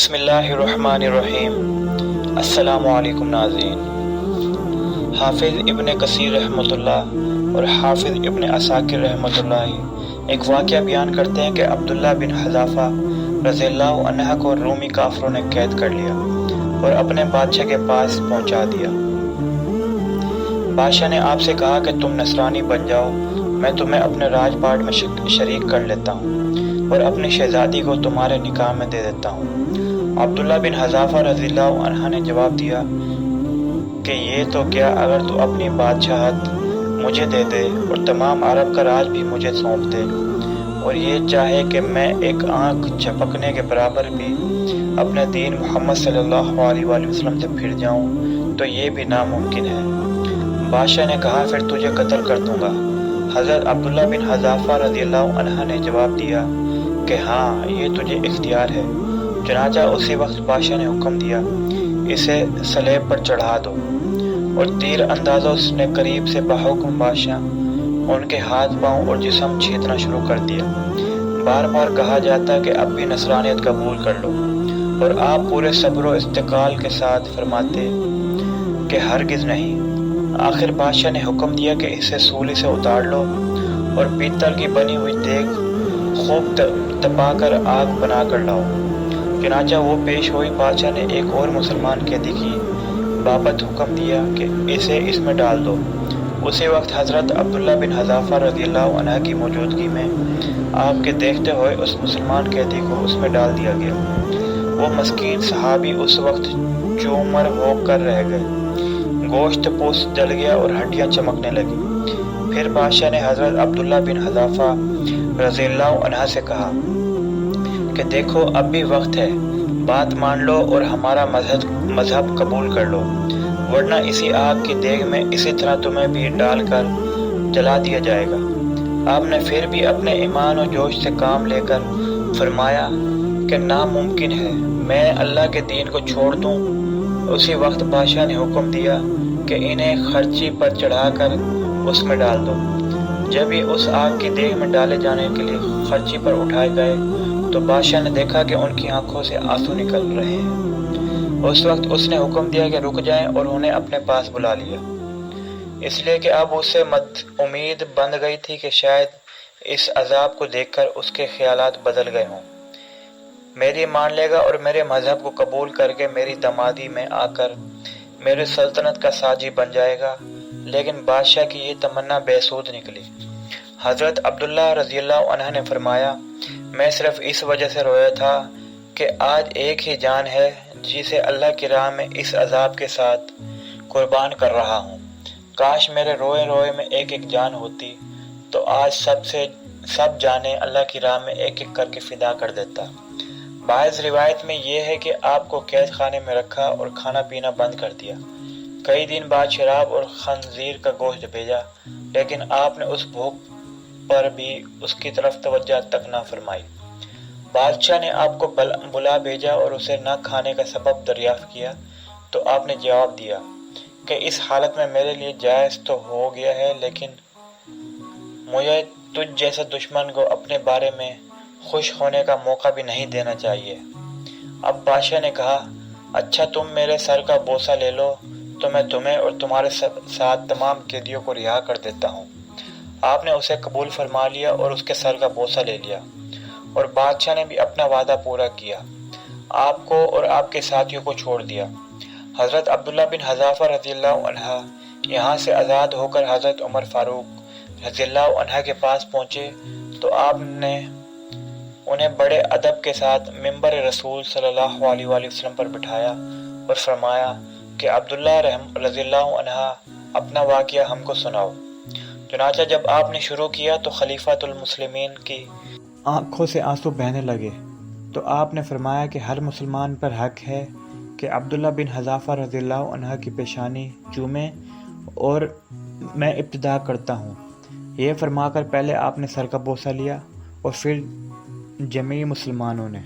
بسم اللہ الرحمن الرحیم۔ السلام علیکم ناظرین۔ حافظ ابن کثیر رحمۃ اللہ اور حافظ ابن عساکر رحمۃ اللہ ایک واقعہ بیان کرتے ہیں کہ عبداللہ بن حذافہ رضی اللہ عنہ کو رومی کافروں نے قید کر لیا اور اپنے بادشاہ کے پاس پہنچا دیا۔ بادشاہ نے آپ سے کہا کہ تم نصرانی بن جاؤ، میں تمہیں اپنے راج پاٹ میں شریک کر لیتا ہوں اور اپنی شہزادی کو تمہارے نکاح میں دے دیتا ہوں۔ عبداللہ بن حذافہ رضی اللہ عنہ نے جواب دیا کہ یہ تو کیا، اگر تو اپنی بادشاہت مجھے دے دے اور تمام عرب کا راج بھی مجھے سونپ دے اور یہ چاہے کہ میں ایک آنکھ جھپکنے کے برابر بھی اپنے دین محمد صلی اللہ علیہ وآلہ وسلم سے پھر جاؤں تو یہ بھی ناممکن ہے۔ بادشاہ نے کہا پھر تجھے قتل کر دوں گا۔ حضرت عبداللہ بن حذافہ رضی اللہ عنہ نے جواب دیا کہ ہاں، یہ تجھے اختیار ہے۔ چنانچہ اسی وقت بادشاہ نے حکم دیا اسے صلیب پر چڑھا دو، اور تیر اندازوں نے قریب سے بحکم بادشاہ ان کے ہاتھ پاؤں اور جسم چھیدنا شروع کر دیا۔ بار بار کہا جاتا کہ اب بھی نصرانیت قبول کر لو، اور آپ پورے صبر و استقال کے ساتھ فرماتے کہ ہرگز نہیں۔ آخر بادشاہ نے حکم دیا کہ اسے سولی سے اتار لو اور پیتل کی بنی ہوئی دیگ خوب تپا کر آگ بنا کر لاؤ۔ چنانچہ وہ پیش ہوئی۔ بادشاہ نے ایک اور مسلمان قیدی کی بابت حکم دیا کہ اسے اس میں ڈال دو۔ اسی وقت حضرت عبداللہ بن حذافہ رضی اللہ عنہ کی موجودگی میں آپ کے دیکھتے ہوئے اس مسلمان قیدی کو اس میں ڈال دیا گیا۔ وہ مسکین صحابی اس وقت چومر ہو کر رہ گئے، گوشت پوست جل گیا اور ہڈیاں چمکنے لگی۔ پھر بادشاہ نے حضرت عبداللہ بن حذافہ رضی اللہ عنہ سے کہا کہ دیکھو اب بھی وقت ہے، بات مان لو اور ہمارا مذہب قبول کر لو، ورنہ اسی آگ کی دیگ میں اسی طرح تمہیں بھی ڈال کر جلا دیا جائے گا۔ آپ نے پھر بھی اپنے ایمان و جوش سے کام لے کر فرمایا کہ ناممکن ہے، میں اللہ کے دین کو چھوڑ دوں۔ اسی وقت بادشاہ نے حکم دیا کہ انہیں خرچی پر چڑھا کر اس میں ڈال دو۔ جب یہ اس آگ کی دیگ میں ڈالے جانے کے لیے خرچی پر اٹھائے گئے تو بادشاہ نے دیکھا کہ ان کی آنکھوں سے آنسو نکل رہے ہیں۔ اس وقت اس نے حکم دیا کہ رک جائیں اور انہیں اپنے پاس بلا لیا، اس لیے کہ اب اسے امید بندھ گئی تھی کہ شاید اس عذاب کو دیکھ کر اس کے خیالات بدل گئے ہوں، میری مان لے گا اور میرے مذہب کو قبول کر کے میری دامادی میں آ کر میری سلطنت کا ساجی بن جائے گا۔ لیکن بادشاہ کی یہ تمنا بے سود نکلی۔ حضرت عبداللہ رضی اللہ عنہ نے فرمایا میں صرف اس وجہ سے رویا تھا کہ آج ایک ہی جان ہے جسے اللہ کی راہ میں اس عذاب کے ساتھ قربان کر رہا ہوں۔ کاش میرے روئے روئے میں ایک ایک جان ہوتی تو آج سب جانیں اللہ کی راہ میں ایک ایک کر کے فدا کر دیتا۔ بعض روایت میں یہ ہے کہ آپ کو قید خانے میں رکھا اور کھانا پینا بند کر دیا۔ کئی دن بعد شراب اور خنزیر کا گوشت بھیجا، لیکن آپ نے اس بھوک پر بھی اس کی طرف توجہ تک نہ فرمائی۔ بادشاہ نے آپ کو بلا بھیجا اور اسے نہ کھانے کا سبب دریافت کیا تو آپ نے جواب دیا کہ اس حالت میں میرے لیے جائز تو ہو گیا ہے، لیکن مجھے تجھ جیسے دشمن کو اپنے بارے میں خوش ہونے کا موقع بھی نہیں دینا چاہیے۔ اب بادشاہ نے کہا اچھا تم میرے سر کا بوسہ لے لو تو میں تمہیں اور تمہارے ساتھ تمام قیدیوں کو رہا کر دیتا ہوں۔ آپ نے اسے قبول فرما لیا اور اس کے سر کا بوسہ لے لیا، اور بادشاہ نے بھی اپنا وعدہ پورا کیا، آپ کو اور آپ کے ساتھیوں کو چھوڑ دیا۔ حضرت عبداللہ بن حذافہ رضی اللہ عنہ یہاں سے آزاد ہو کر حضرت عمر فاروق رضی اللہ عنہ کے پاس پہنچے تو آپ نے انہیں بڑے ادب کے ساتھ ممبر رسول صلی اللہ علیہ وآلہ وسلم پر بٹھایا اور فرمایا کہ عبداللہ رضی اللہ عنہ اپنا واقعہ ہم کو سناؤ۔ چنانچہ جب آپ نے شروع کیا تو خلیفۃ المسلمین کی آنکھوں سے آنسو بہنے لگے، تو آپ نے فرمایا کہ ہر مسلمان پر حق ہے کہ عبداللہ بن حذافہ رضی اللہ عنہ کی پیشانی چومے، اور میں ابتدا کرتا ہوں۔ یہ فرما کر پہلے آپ نے سر کا بوسہ لیا اور پھر جمیع مسلمانوں نے۔